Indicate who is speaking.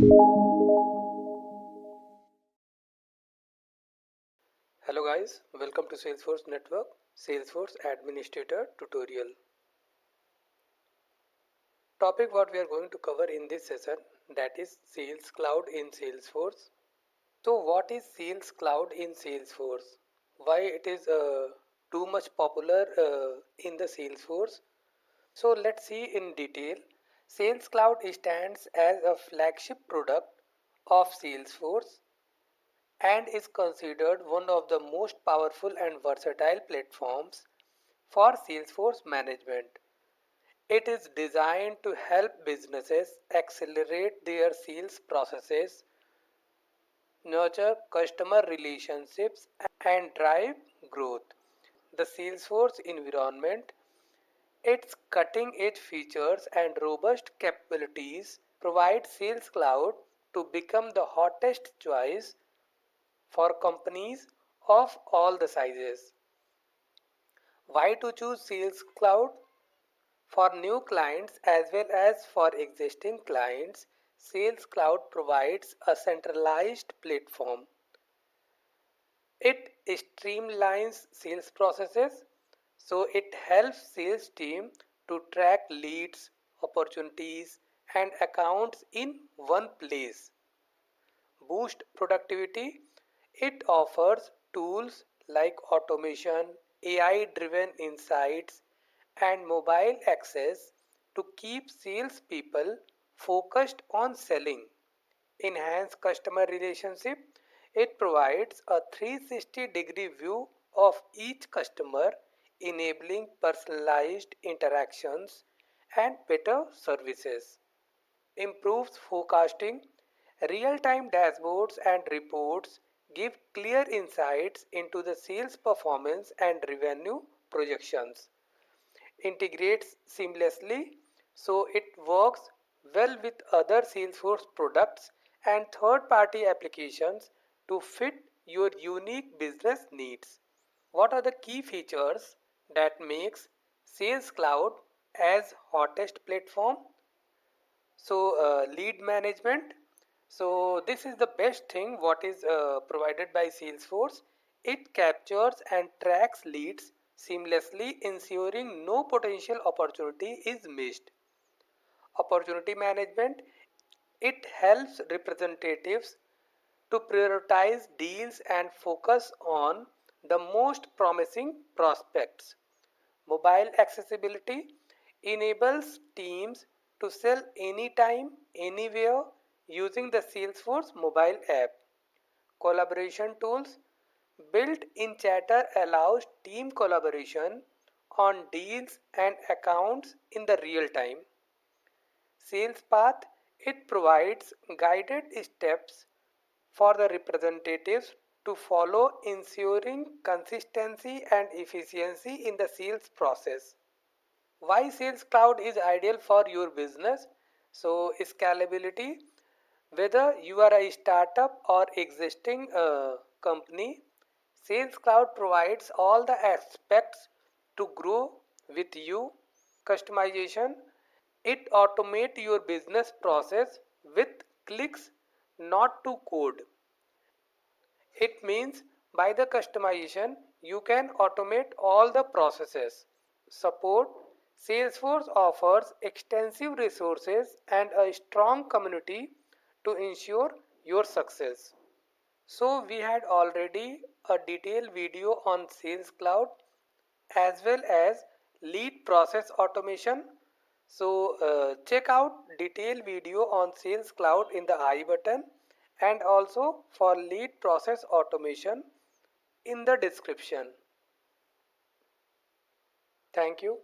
Speaker 1: Hello guys, welcome to Salesforce Network Salesforce Administrator tutorial. Topic what we are going to cover in this session, that is Sales Cloud in Salesforce. So what is Sales Cloud in Salesforce? Why it is too much popular in the Salesforce? So let's see in detail. Sales Cloud stands as a flagship product of Salesforce and is considered one of the most powerful and versatile platforms for Salesforce management. It is designed to help businesses accelerate their sales processes, nurture customer relationships, and drive growth. The Salesforce environment, its cutting edge features and robust capabilities provide Sales Cloud to become the hottest choice for companies of all the sizes. Why to choose Sales Cloud? For new clients as well as for existing clients, Sales Cloud provides a centralized platform. It streamlines sales processes, so it helps sales team to track leads, opportunities and accounts in one place. Boost productivity. It offers tools like automation, AI driven insights, and mobile access to keep salespeople focused on selling. Enhance customer relationship. It provides a 360-degree view of each customer, enabling personalized interactions and better services. Improves forecasting. Real-time dashboards and reports give clear insights into the sales performance and revenue projections. Integrates seamlessly, so it works well with other Salesforce products and third-party applications to fit your unique business needs. What are the key features that makes Sales Cloud as hottest platform? So lead management. So this is the best thing what is provided by Salesforce. It captures and tracks leads seamlessly, ensuring no potential opportunity is missed. Opportunity management. It helps representatives to prioritize deals and focus on the most promising prospects. Mobile accessibility enables teams to sell anytime, anywhere using the Salesforce mobile app. Collaboration tools. Built-in chatter allows team collaboration on deals and accounts in the real time. Sales path. It provides guided steps for the representatives to follow, ensuring consistency and efficiency in the sales process. Why Sales Cloud is ideal for your business? So scalability. Whether you are a startup or existing company, Sales Cloud provides all the aspects to grow with you. Customization. It automates your business process with clicks, not to code. It means by the customization, you can automate all the processes. Support. Salesforce offers extensive resources and a strong community to ensure your success. So we had already a detailed video on Sales Cloud as well as lead process automation. So check out detailed video on Sales Cloud in the I button and also for lead process automation in the description. Thank you.